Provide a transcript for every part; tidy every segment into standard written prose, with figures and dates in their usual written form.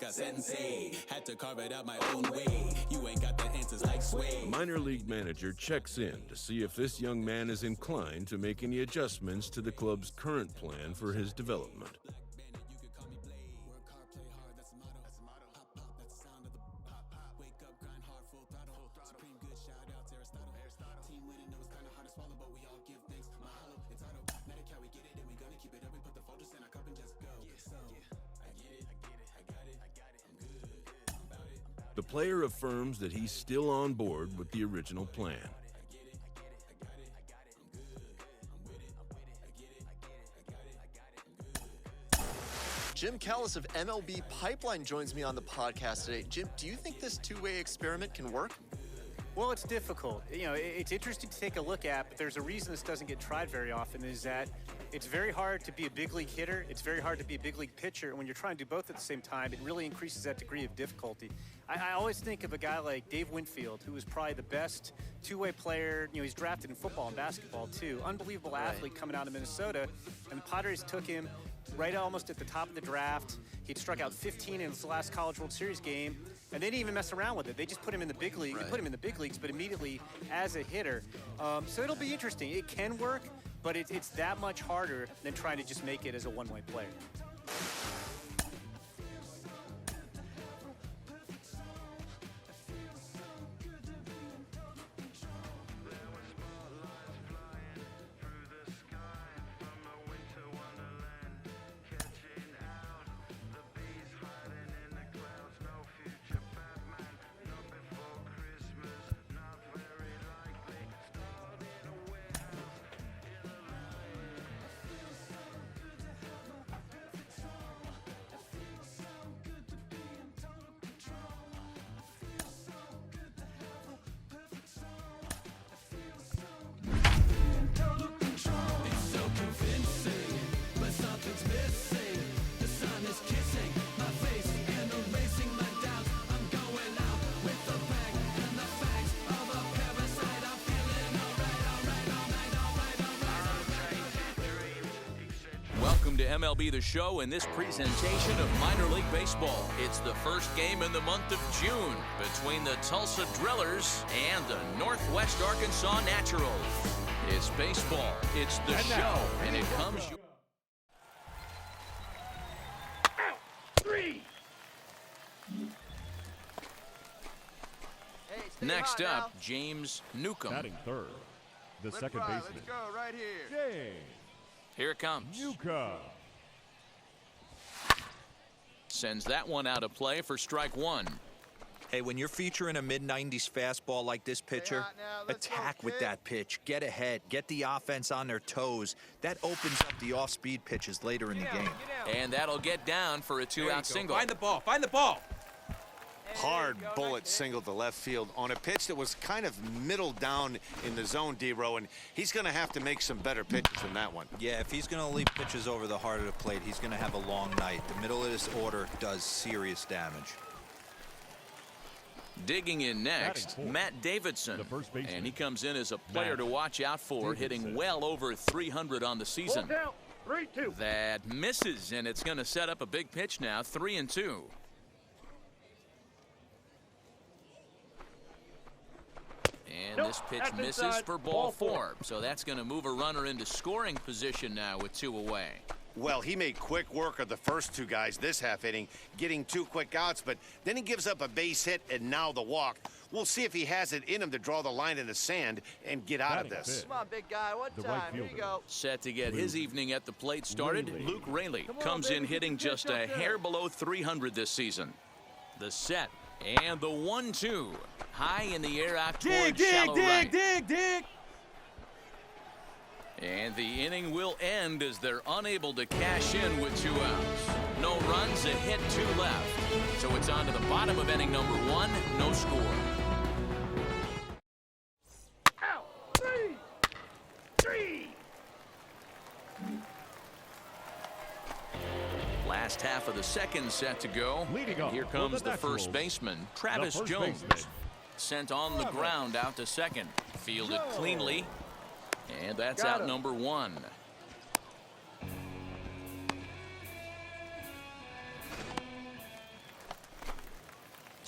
a sensei. Had to carve it out my own way. You ain't got the answers like Sway. Minor league manager checks in to see if this young man is inclined to make any adjustments to the club's current plan for his development. The player affirms that he's still on board with the original plan. Jim Callis of MLB Pipeline joins me on the podcast today. Jim, do you think this two-way experiment can work? Well, it's difficult. You know, it's interesting to take a look at, but there's a reason this doesn't get tried very often, is that it's very hard to be a big league hitter. It's very hard to be a big league pitcher. And when you're trying to do both at the same time, it really increases that degree of difficulty. I always think of a guy like Dave Winfield, who was probably the best two-way player. You know, he's drafted in football and basketball, too. Unbelievable athlete coming out of Minnesota. And the Padres took him right almost at the top of the draft. He'd struck out 15 in his last College World Series game, and they didn't even mess around with it. They just put him in the big league. They put him in the big leagues, but immediately as a hitter. So it'll be interesting. It can work, but it's that much harder than trying to just make it as a one-way player. Welcome to MLB The Show and this presentation of minor league baseball. It's the first game in the month of June between the Tulsa Drillers and the Northwest Arkansas Naturals. It's baseball, it's the show, and it comes... Next up, James Newcomb. Batting third, the second baseman. Let's go right here. James Here it comes. Newcomb. Sends that one out of play for strike one. Hey, when you're featuring a mid-90s fastball like this pitcher, attack with that pitch. Get ahead. Get the offense on their toes. That opens up the off-speed pitches later in the game. And that'll get down for a two-out single. Find the ball. Find the ball. Hard bullet single to left field on a pitch that was kind of middle down in the zone, D-Row, and he's going to have to make some better pitches than that one. Yeah, if he's going to leave pitches over the heart of the plate, he's going to have a long night. The middle of this order does serious damage. Digging in next, Matt Davidson, and he comes in as a player to watch out for, hitting well over 300 on the season. That misses, and it's going to set up a big pitch now, 3-2. And this pitch misses for ball four. So that's going to move a runner into scoring position now with two away. Well, he made quick work of the first two guys this half inning, getting two quick outs, but then he gives up a base hit and now the walk. We'll see if he has it in him to draw the line in the sand and get out of this. Come on, big guy. One time. Here you go. Set to get his evening at the plate started. Luke Raley comes in hitting just a hair below 300 this season. The set and the 1-2. High in the air out toward shallow right. Dig. And the inning will end as they're unable to cash in with two outs. No runs, a hit, two left. So it's on to the bottom of inning number one, no score. Out. Three. Last half of the second set to go. And here comes the first baseman, Travis Jones. Sent on the ground out to second. Fielded cleanly. And that's out number one.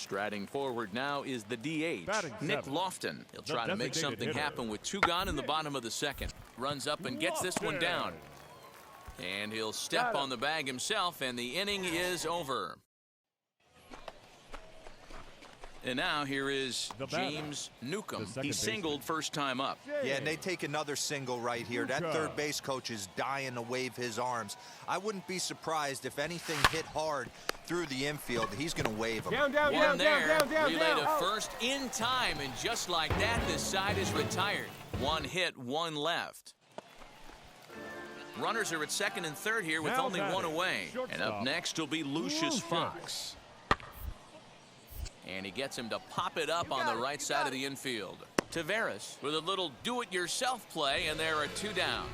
Striding forward now is the DH, Batting Nick seven. Lofton. He'll The try to make designated something hitter. happen with 2 gone in the bottom of the second. Runs up and gets this one down. And he'll step on the bag himself, and the inning is over. And now here is The batter, James Newcomb. the second He baseman. singled first time up. Yeah, and they take another single right here. That Luka. third base coach is dying to wave his arms. I wouldn't be surprised if anything hit hard through the infield. He's going to wave them. One there, relay to first in time, and just like that, this side is retired. 1 hit, 1 left. Runners are at second and third here with Now only 1 batting, away. And up shortstop, next will be Lucius Fox. And he gets him to pop it up on the right side of the infield. Taveras with a little do-it-yourself play, and there are 2 down.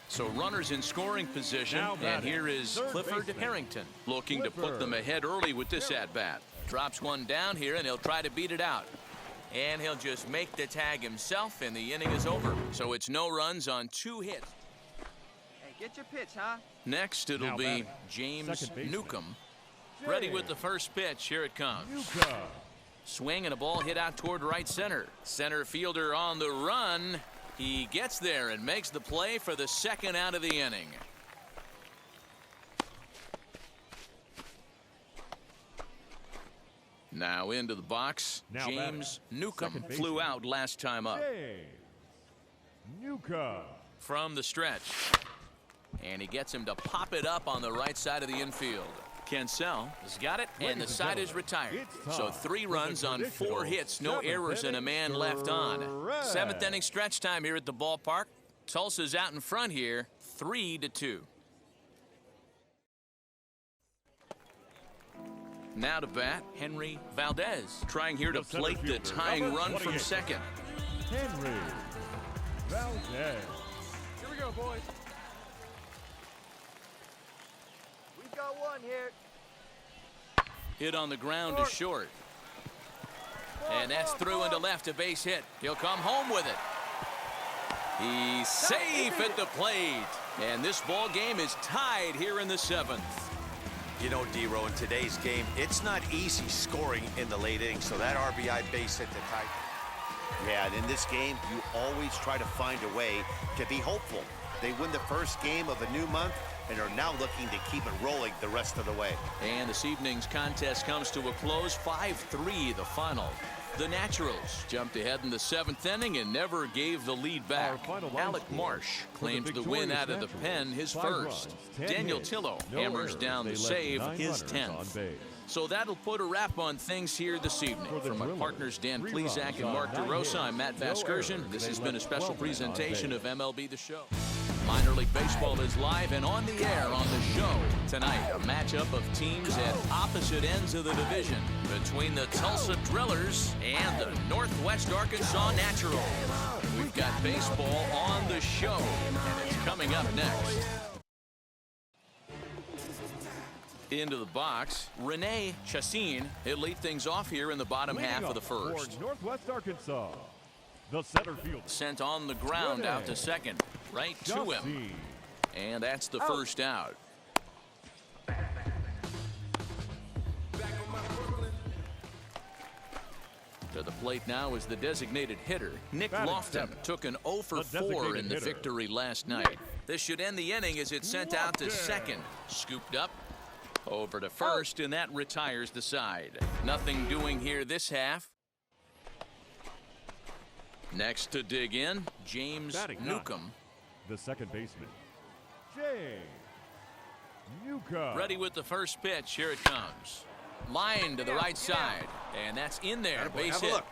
So runners in scoring position, Now and batting, here is third Clifford baseman, Harrington looking to put Clifford. them ahead early with this at-bat. Drops one down here, and he'll try to beat it out. And he'll just make the tag himself, and the inning is over. So it's no runs on 2 hits. Hey, get your pitch, huh? Next, it'll Now be batting, James second baseman, Newcomb. Ready with the first pitch. Here it comes. Luka. Swing and a ball hit out toward right center. Center fielder on the run. He gets there and makes the play for the second out of the inning. Now into the box. Now James batting, Newcomb second flew baseman, out last time up. James Newcomb. From the stretch. And he gets him to pop it up on the right side of the infield. Cancel has got it, and the side is retired. So 3 runs on 4 hits, no errors, and a man left on. 7th inning stretch time here at the ballpark. Tulsa's out in front here, 3-2. Now to bat, Henry Valdez, trying here to The center plate the fielder, tying number run from 28. second. Henry Valdez. Here we go, boys. We've got one here. Hit on the ground to short. And that's through into left, a base hit. He'll come home with it. He's safe at the plate. And this ball game is tied here in the 7th. You know, D-Row, in today's game, it's not easy scoring in the late innings, so that RBI base hit to tie. Yeah, and in this game, you always try to find a way to be hopeful. They win the first game of a new month and are now looking to keep it rolling the rest of the way. And this evening's contest comes to a close, 5-3 the final. The Naturals jumped ahead in the 7th inning and never gave the lead back. Our final line Alec score Marsh for the claims the win victorious out of the Naturals. pen, his 5 first. runs, 10 Daniel hits, Tillo no hammers errors. down They the left save, 9 his runners on 10th. base. So that'll put a wrap on things here this evening. For the From my Drillers, partners Dan 3 Plezak runs and on Mark 9 DeRosa, hits, I'm Matt no Vasgersian. errors. This They has been a left special 12 men on presentation base. of MLB The Show. Minor League Baseball is live and on the air on the show. Tonight, a matchup of teams at opposite ends of the division between the Tulsa Drillers and the Northwest Arkansas Naturals. We've got baseball on the show, and it's coming up next. Into the box, Renee Chassin. He'll lead things off here in the bottom half of the first. For Northwest Arkansas, the center fielder. Sent on the ground out to second, right to him. Justin. And that's the first out. To the plate now is the designated hitter. Nick Batting Lofton seventh. took an 0 for The 4 designated in the hitter. victory last night. This should end the inning as it's sent out to Lofton. second. Scooped up. Over to first, and that retires the side. Nothing doing here this half. Next to dig in, James Batting Newcomb. ninth, the second baseman, James Newcomb. Ready with the first pitch. Here it comes. Line to the right side. And that's in there. Base Have a hit. look.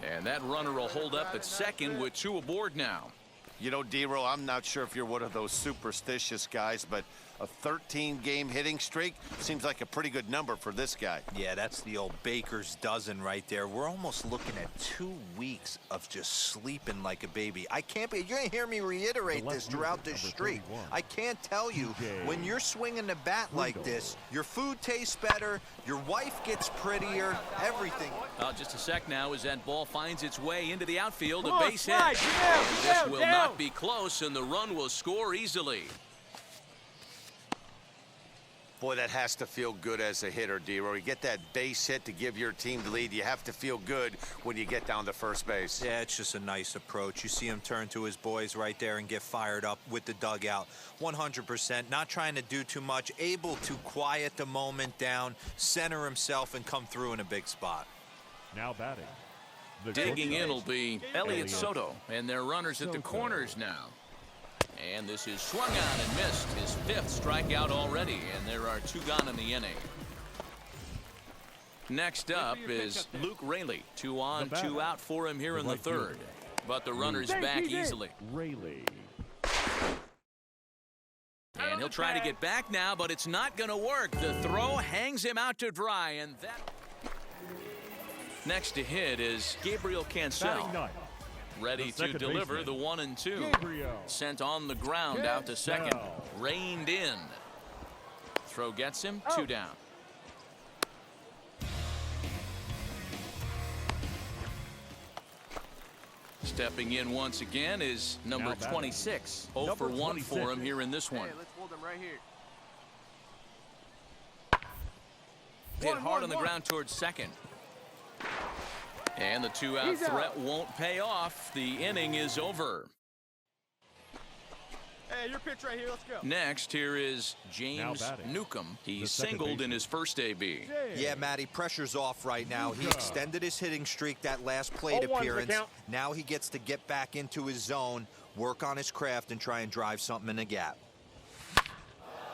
And that runner will hold up at second with 2 aboard now. You know, D-Row, I'm not sure if you're one of those superstitious guys, but a 13-game hitting streak seems like a pretty good number for this guy. Yeah, that's the old baker's dozen right there. We're almost looking at 2 weeks of just sleeping like a baby. I can't be. You're going to hear me reiterate The this left throughout fielder, this number streak. 31. I can't tell you, DJ when you're swinging the bat like Ringo. this, your food tastes better, your wife gets prettier, everything. Just a sec now as that ball finds its way into the outfield. Come A on, base hit. slide, get down, And get this down, will down. not be close, and the run will score easily. Boy, that has to feel good as a hitter, D-Roy. You get that base hit to give your team the lead. You have to feel good when you get down to first base. Yeah, it's just a nice approach. You see him turn to his boys right there and get fired up with the dugout. 100%, not trying to do too much, able to quiet the moment down, center himself, and come through in a big spot. Now batting. Digging in will be Elliott Soto, and their runners at the corners now. And this is swung on and missed. His 5th strikeout already, and there are 2 gone in the inning. Next up is Luke Raley. 2 on, 2 out for him here in the 3rd. But the runner's back easily. Raley. And he'll try to get back now, but it's not going to work. The throw hangs him out to dry, and that... Next to hit is Gabriel Cancel. Ready to deliver the 1 and 2. Sent on the ground out to second. Reined in. Throw gets him. 2 down. Stepping in once again is number 26. 0 for 1 for him here in this one. Hey, let's hold him right here. Hit hard on the ground towards second. And the 2-out threat won't pay off. The inning is over. Hey, your pitch right here. Let's go. Next, here is James Newcomb. He singled in his first AB. Yeah, Matty, pressure's off right now. He extended his hitting streak that last plate appearance. Now he gets to get back into his zone, work on his craft, and try and drive something in the gap.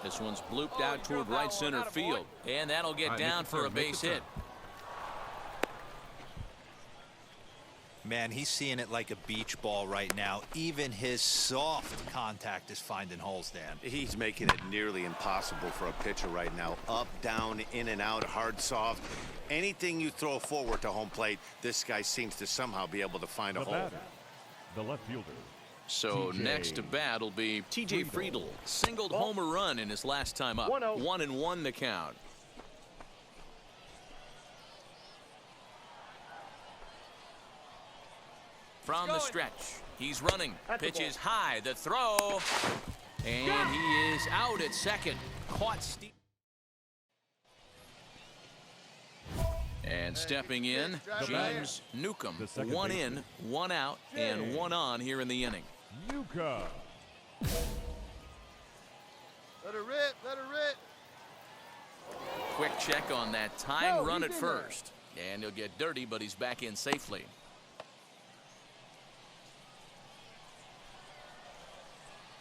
This one's blooped out toward right center field. And that'll get down for a base hit. Man, he's seeing it like a beach ball right now. Even his soft contact is finding holes, Dan. He's making it nearly impossible for a pitcher right now. Up, down, in and out, hard, soft. Anything you throw forward to home plate, this guy seems to somehow be able to find a hole. The left fielder. So next to bat will be T.J. Friedl. Singled homer run in his last time up. 1-1 the count. From the stretch, he's running. Pitch is high. The throw, and he is out at second. Caught steep. And stepping in, James Newcomb. 1 in, 1 out, and 1 on here in the inning. Newcomb. Let her rip. Let her rip. Quick check on that time run at first. And he'll get dirty, but he's back in safely.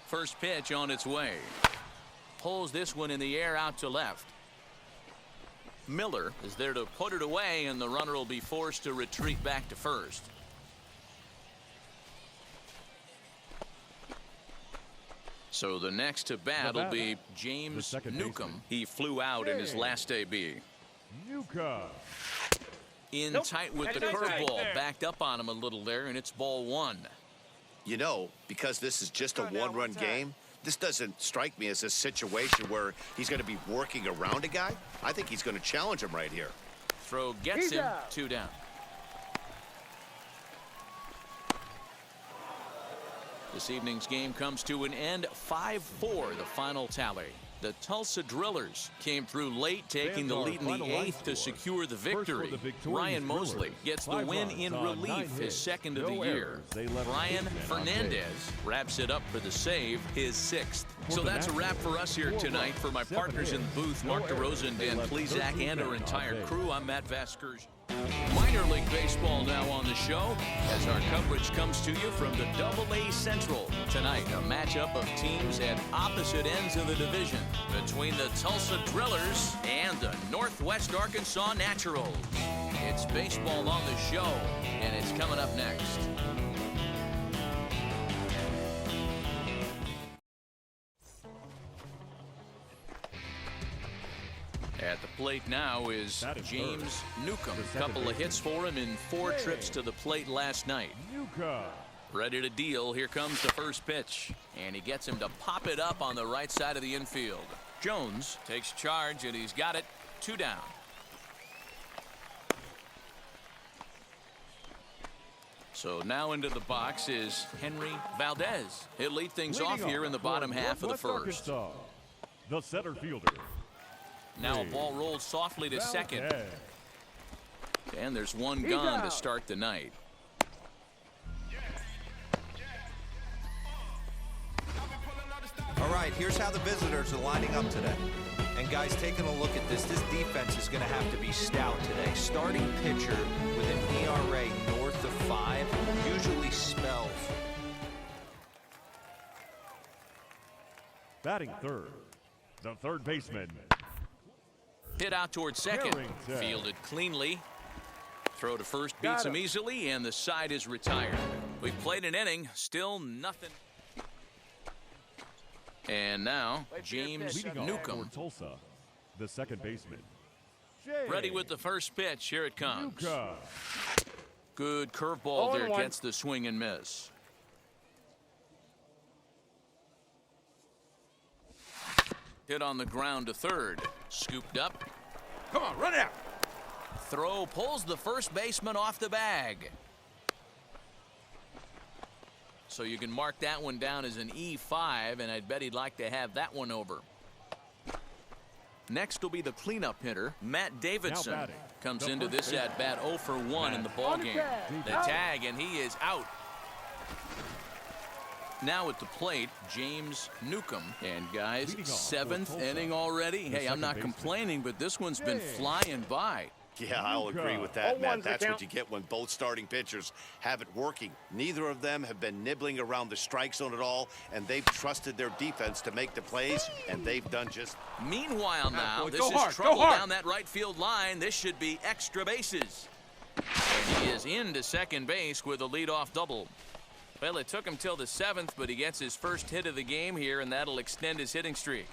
First pitch on its way. Pulls this one in the air out to left. Miller is there to put it away, and the runner will be forced to retreat back to first. So the next to bat will be James Newcomb. He flew out in his last AB. Newcomb. In tight with the curveball. Backed up on him a little there, and it's ball 1. You know, because this is just a one-run game, this doesn't strike me as a situation where he's going to be working around a guy. I think he's going to challenge him right here. Throw gets him. 2 down. This evening's game comes to an end. 5-4 the final tally. The Tulsa Drillers came through late, taking the lead in the 8th to secure the victory. Ryan Mosley gets the win in relief, his 2nd of the year. Brian Fernandez wraps it up for the save, his 6th. So that's a wrap for us here tonight. For my partners in the booth, Mark DeRosa and Dan Plezak, and our entire crew, I'm Matt Vasquez. Minor League Baseball now on the show as our coverage comes to you from the AA Central. Tonight, a matchup of teams at opposite ends of the division between the Tulsa Drillers and the Northwest Arkansas Naturals. It's baseball on the show, and it's coming up next. At the plate now is James Newcomb. A couple of hits for him in 4 trips to the plate last night. Ready to deal. Here comes the first pitch. And he gets him to pop it up on the right side of the infield. Jones takes charge, and he's got it. 2 down. So now into the box is Henry Valdez. He'll lead things off here in the bottom half of the first. The center fielder, Now a ball rolled softly to second. And there's one gone to start the night. All right, here's how the visitors are lining up today. And guys, taking a look at this defense is going to have to be stout today. Starting pitcher with an ERA north of 5 usually spells. Batting third, the third baseman. Hit out toward second. Harrington. Fielded cleanly. Throw to first beats him easily, and the side is retired. We've played an inning, still nothing. And now, James Leading off Newcomb. for Tulsa, the second baseman. Ready with the first pitch. Here it comes. Newcomb. Good curveball there. Gets the swing and miss. Hit on the ground to third. Scooped up. Come on, run it out. Throw pulls the first baseman off the bag. So you can mark that one down as an E5, and I'd bet he'd like to have that one over. Next will be the cleanup hitter, Matt Davidson. Now batting, Comes the into first this at-bat 0 for 1 in the ballgame. The tag, and he is out. Now at the plate, James Newcomb. And guys, Leading off for 7th Tulsa, inning already. the Hey, I'm second not baseman. complaining, but this one's been flying by. Yeah, I'll agree with that, Matt. That's what you get when both starting pitchers have it working. Neither of them have been nibbling around the strike zone at all, and they've trusted their defense to make the plays, and they've done just. Meanwhile now, boy, this go is hard, trouble go hard. down that right field line. This should be extra bases. And he is into second base with a leadoff double. Well, it took him till the 7th, but he gets his first hit of the game here, and that'll extend his hitting streak.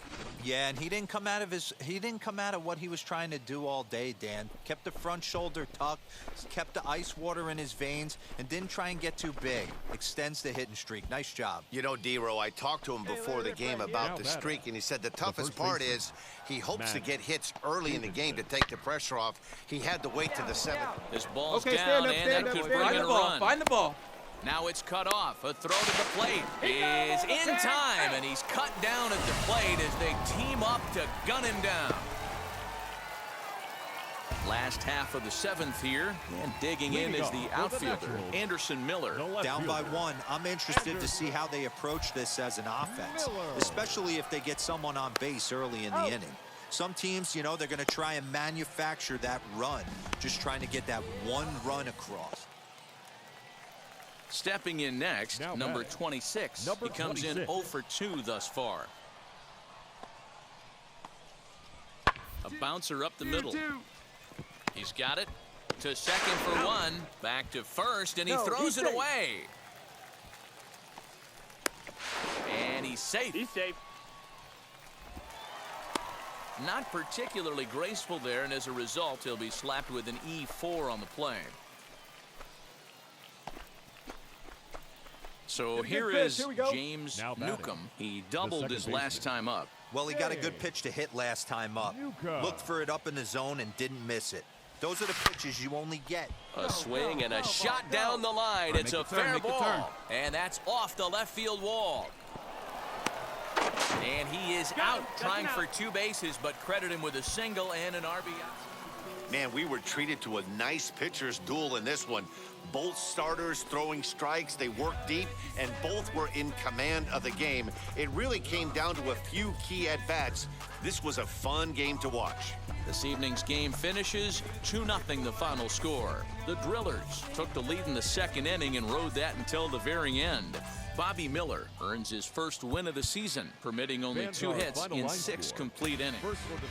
Yeah, and he didn't come out of what he was trying to do all day, Dan. Kept the front shoulder tucked, kept the ice water in his veins, and didn't try and get too big. Extends the hitting streak. Nice job. You know, D-Row, I talked to him before the game about the streak, and he said the toughest part is he hopes to get hits early in the game to take the pressure off. He had to wait to the 7th. This ball's Okay, down, stand up, and that could bring in a run. Find the ball. Now it's cut off. A throw to the plate is in time, and he's cut down at the plate as they team up to gun him down. Last half of the 7th here, and digging in is the outfielder, Anderson Miller. Down by 1. I'm interested to see how they approach this as an offense, especially if they get someone on base early in the inning. Some teams, you know, they're going to try and manufacture that run, just trying to get that one run across. Stepping in next, Now number batting. 26. Number He comes 26. in 0 for 2 thus far. A bouncer up the middle. He's got it to second for 1. Back to first, and he throws it away. And he's safe. He's safe. Not particularly graceful there, and as a result, he'll be slapped with an E4 on the play. So here is James Now batting, Newcomb. He doubled second his last baseman. time up. Well, he got a good pitch to hit last time up. Newcomb. Looked for it up in the zone and didn't miss it. Those are the pitches you only get. A swing and a shot down the line. It's a fair ball. And that's off the left field wall. And he is out trying for 2 bases, but credit him with a single and an RBI. Man, we were treated to a nice pitcher's duel in this one. Both starters throwing strikes, they worked deep, and both were in command of the game. It really came down to a few key at-bats. This was a fun game to watch. This evening's game finishes 2-0 the final score. The Drillers took the lead in the 2nd inning and rode that until the very end. Bobby Miller earns his first win of the season, permitting only 2 hits Final in line 6 score. complete innings. First for the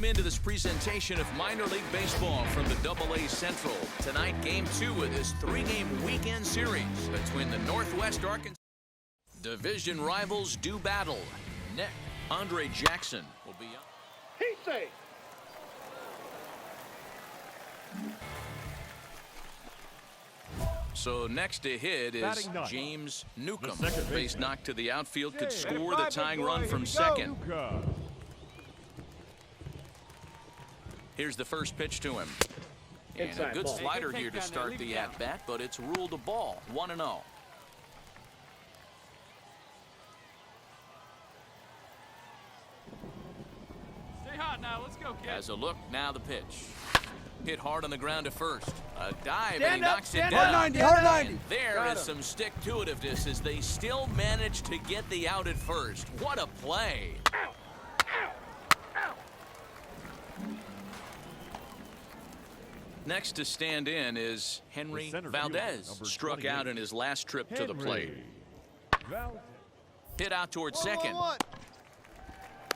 Welcome into this presentation of minor league baseball from the AA Central. Tonight, Game 2 of this 3-game weekend series between the Northwest Arkansas. Division rivals do battle. Next, Andre Jackson will be up. Heat safe. So next to hit is James Newcomb. Base knock to the outfield could score the tying run from second. Here's the first pitch to him. And a good slider here to start the at-bat, but it's ruled a ball, 1-0. Stay hot now, let's go, kid. Has a look, now the pitch. Hit hard on the ground to first. A dive, and he knocks it down. 190, 190. And there is some stick-to-itiveness as they still manage to get the out at first. What a play. Next to stand in is Henry Valdez. Struck out in his last trip to the plate. Hit out towards second.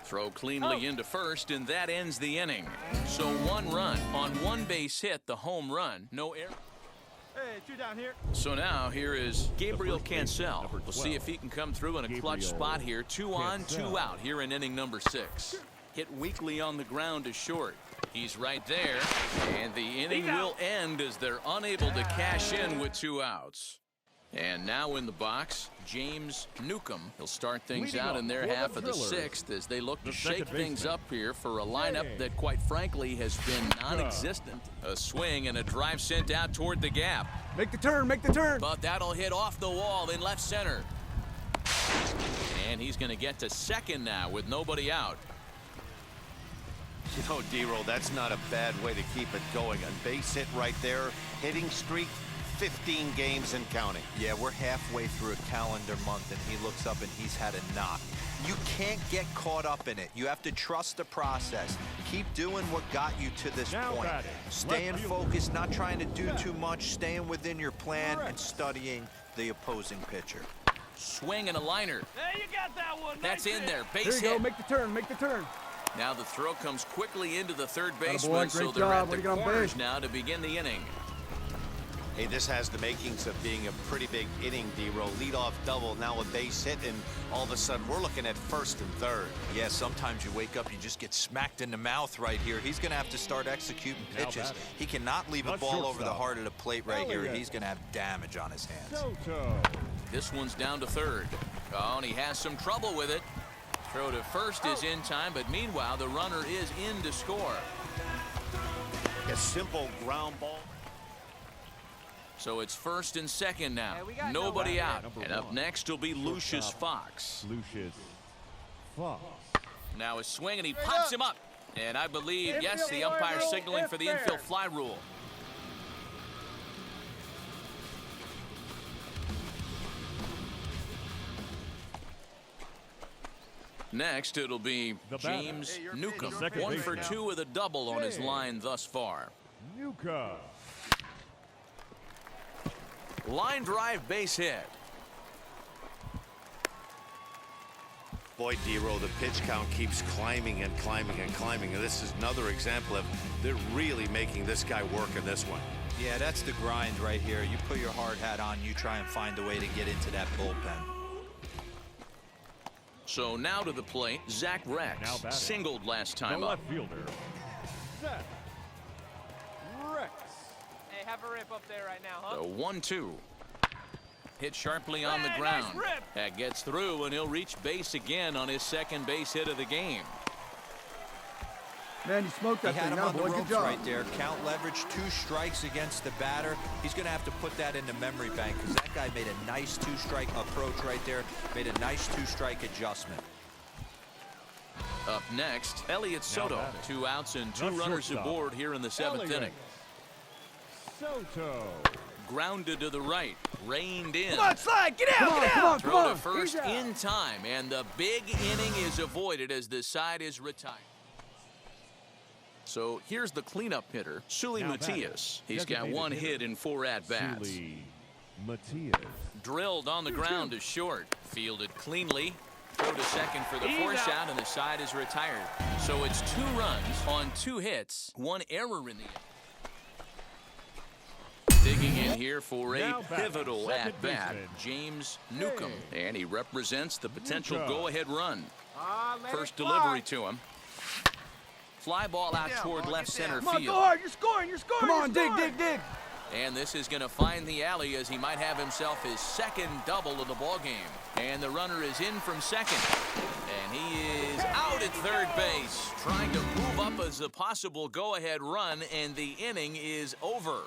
Throw cleanly into first, and that ends the inning. So 1 run on 1 base hit, the home run. No error. Hey, 2 down here. So now here is Gabriel Cancel. We'll see if he can come through in a clutch spot here. 2 on, 2 out here in inning number 6. Hit weakly on the ground to short. He's right there, and the inning will end as they're unable to cash in with 2 outs. And now in the box, James Newcomb. He'll start things out in their half of the 6th as they look to shake things up here for a lineup that, quite frankly, has been non-existent. A swing and a drive sent out toward the gap. Make the turn, make the turn. But that'll hit off the wall in left center. And he's going to get to second now with nobody out. You know, D-Roll, that's not a bad way to keep it going. A base hit right there, hitting streak, 15 games and counting. Yeah, we're halfway through a calendar month, and he looks up and he's had a knock. You can't get caught up in it. You have to trust the process. Keep doing what got you to this point. Staying focused, not trying to do too much, staying within your plan, and studying the opposing pitcher. Swing and a liner. Hey, you got that one. That's in there. Base There you hit. go, make the turn, make the turn. Now the throw comes quickly into the third Attaboy, baseman, so great they're job. at Way the to get on corners base. now to begin the inning. Hey, this has the makings of being a pretty big inning, D-Roll. Leadoff double, now a base hit, and all of a sudden we're looking at first and third. Yeah, sometimes you wake up, you just get smacked in the mouth right here. He's going to have to start executing pitches. He cannot leave a ball over the heart of the plate right here. He's going to have damage on his hands. This one's down to third. Oh, and he has some trouble with it. Throw to first is in time, but meanwhile, the runner is in to score. A simple ground ball. So it's first and second now. Nobody out. And up next will be Lucius Fox. Lucius Fox. Now a swing, and he pops him up. And I believe, yes, the umpire signaling for the infield fly rule. Next, it'll be James Newcomb. 1 for 2 with a double on his line thus far. Newcomb. Line drive base hit. Boy, D-Roll, the pitch count keeps climbing and climbing and climbing. And this is another example of they're really making this guy work in this one. Yeah, that's the grind right here. You put your hard hat on, you try and find a way to get into that bullpen. So now to the plate, Zach Rex singled last time The up. left fielder, Zach Rex. Hey, have a rip up there right now, huh? The 1-2. Hit sharply on the ground. Nice rip. That gets through, and he'll reach base again on his second base hit of the game. Man, you smoked He that had thing him now, on the boy. Good ropes job. right there. Count leverage, 2 strikes against the batter. He's going to have to put that in the memory bank because that guy made a nice 2-strike approach right there. Made a nice 2-strike adjustment. Up next, Elliot Soto. 2 outs and 2 runners aboard here in the 7th inning. Soto. Grounded to the right, reined in. Come on, slide, get out, get out. Throw to first in time, and the big inning is avoided as the side is retired. So here's the cleanup hitter, Sully Matias. He's got 1 hit in 4 at-bats. Sully Matias. Drilled on the ground to short. Fielded cleanly. Throw to second for the force out, and the side is retired. So it's 2 runs on 2 hits, 1 error in the end. Digging in here for a pivotal at-bat, James Newcomb. And he represents the potential go-ahead run. First delivery to him. Fly ball out toward left center field. Come on, go hard. You're scoring. You're scoring. Come on, dig. And this is going to find the alley as he might have himself his 2nd double of the ball game. And the runner is in from second. And he is out at third base, trying to move up as a possible go-ahead run, and the inning is over.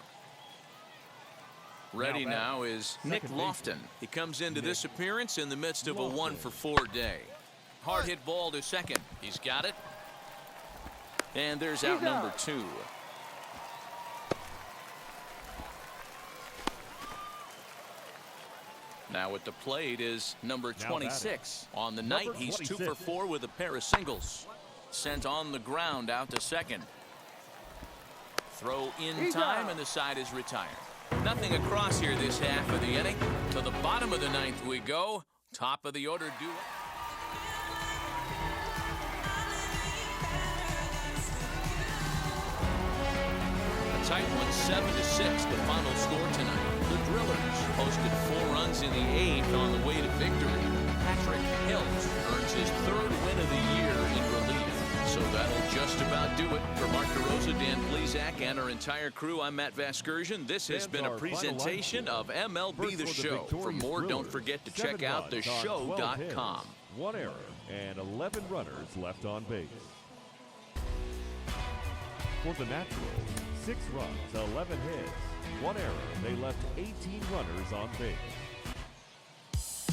Ready now is Nick Lofton. He comes into this appearance in the midst of a 1-for-4 day. Hard hit ball to second. He's got it. And there's out number 2. Now at the plate is number 26. On the night, he's 2-for-4 with a pair of singles. Sent on the ground out to second. Throw in time, and the side is retired. Nothing across here this half of the inning. To the bottom of the 9th we go. Top of the order duo. A tight one, 7-6, the final score tonight. The Drillers posted 4 runs in the 8th on the way to victory. Patrick Hilt earns his 3rd win of the year in relief. So that'll just about do it. For Mark DeRosa, Dan Plesac, and our entire crew, I'm Matt Vasgersian. This has been a presentation of MLB The Show. For more, don't forget to check out theshow.com. 1 error and 11 runners left on base. For the Naturals, 6 runs, 11 hits, 1 error. They left 18 runners on base.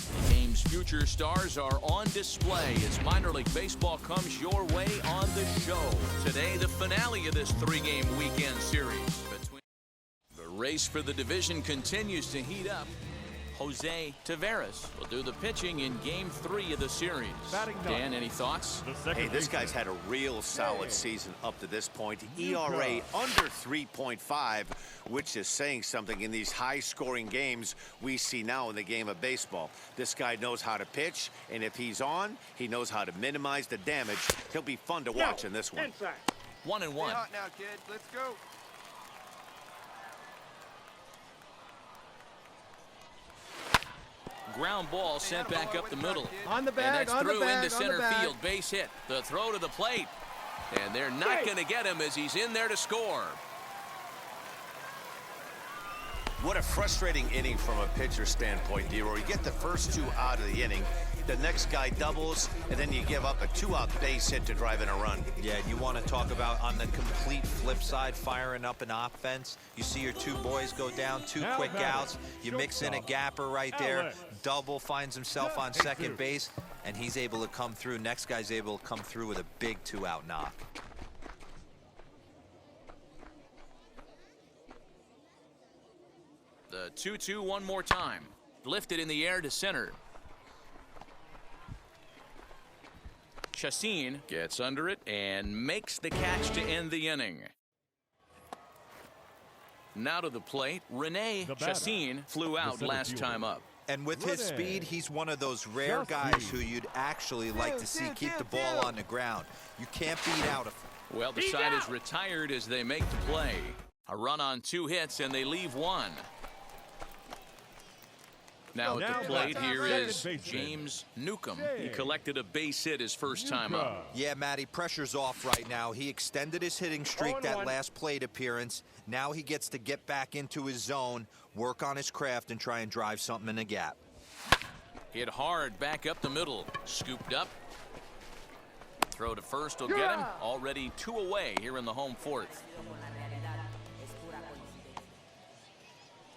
The game's future stars are on display as minor league baseball comes your way on the show. Today, the finale of this 3-game weekend series. The race for the division continues to heat up. Jose Taveras will do the pitching in Game 3 of the series. Dan, any thoughts? Hey, this guy's had a real solid season up to this point. ERA under 3.5, which is saying something in these high-scoring games we see now in the game of baseball. This guy knows how to pitch, and if he's on, he knows how to minimize the damage. He'll be fun to watch in this one. 1-1. Stay hot now, kid. Let's go. Ground ball sent back up the middle. On the bag, and that's through into center field. Base hit. The throw to the plate. And they're not going to get him as he's in there to score. What a frustrating inning from a pitcher standpoint, D-Roy. You get the first 2 out of the inning. The next guy doubles, and then you give up a 2-out base hit to drive in a run. Yeah, you want to talk about on the complete flip side, firing up an offense. You see your 2 boys go down, 2 quick outs. You mix in a gapper right there. Double finds himself on second base, and he's able to come through. Next guy's able to come through with a big 2-out knock. The 2-2 one more time. Lifted in the air to center. Chassin gets under it and makes the catch to end the inning. Now to the plate, Rene Chassin flew out last time up. And with his speed, he's one of those rare guys who you'd actually like to see keep the ball on the ground. You can't beat out. Well, the side is retired as they make the play. A run on 2 hits, and they leave 1. Now at the plate here is James Newcomb. He collected a base hit his first time up. Yeah, Matty, pressure's off right now. He extended his hitting streak that last plate appearance. Now he gets to get back into his zone, work on his craft, and try and drive something in the gap. Hit hard back up the middle. Scooped up. Throw to first will get him. Already 2 away here in the home 4th.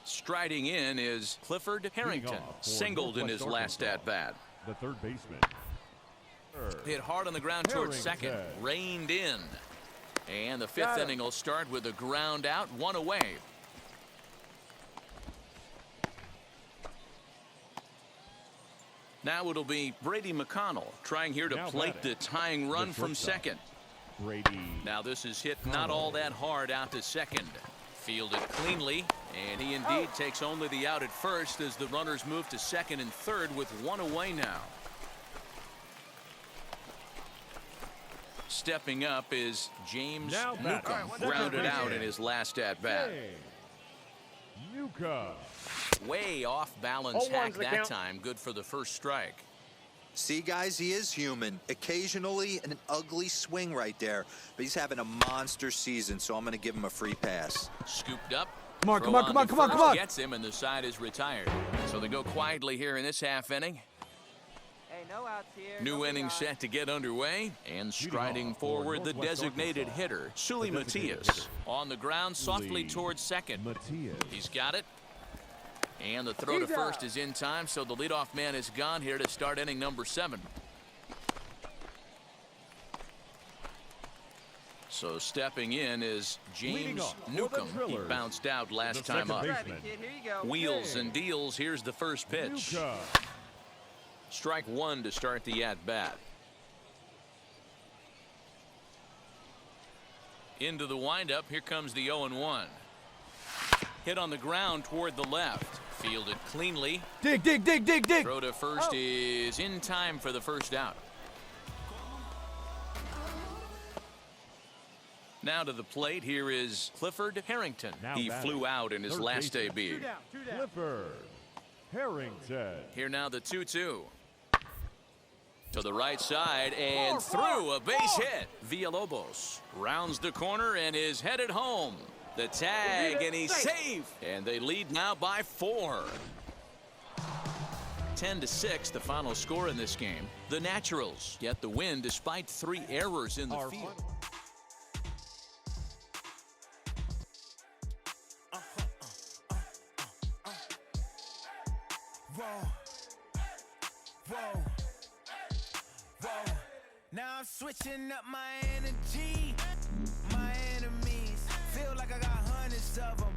Striding in is Clifford Harrington, singled in his last at-bat. The third baseman. Hit hard on the ground towards second, reined in. And the 5th inning will start with a ground out, 1 away. Now it'll be Brady McConnell trying here to plate the tying run from second. Now this is hit not all that hard out to second. Fielded cleanly, and he indeed takes only the out at first as the runners move to second and third with 1 away now. Stepping up is James Now batting. Newcomb, grounded out in his last at-bat. Newcomb. Way off balance hack that time. Good for the first strike. See, guys, he is human. Occasionally an ugly swing right there, but he's having a monster season, so I'm going to give him a free pass. Scooped up. Come on, come on, come on, come on, come on. Gets him, and the side is retired. So they go quietly here in this half inning. Hey, no outs here. New inning set to get underway, and striding forward the designated hitter, Sully Matias. On the ground, softly towards second. He's got it. And the throw to first is in time, so the leadoff man is gone here to start inning number 7. So stepping in is James Newcomb. He bounced out last time up. Wheels and deals. Here's the first pitch. Strike 1 to start the at-bat. Into the windup. Here comes the 0-1. Hit on the ground toward the left. Fielded cleanly. Dig, dig, dig, dig, dig. Throw to first is in time for the first out. Now to the plate. Here is Clifford Harrington. He flew out in his last debut. Clifford Harrington. Here now the 2-2. To the right side and through a base hit. Villalobos rounds the corner and is headed home. The tag, and he's safe. And they lead now by 4. 10-6, the final score in this game. The Naturals get the win despite 3 errors in the field. Now I'm switching up my energy. My enemies feel like I got hundreds of them.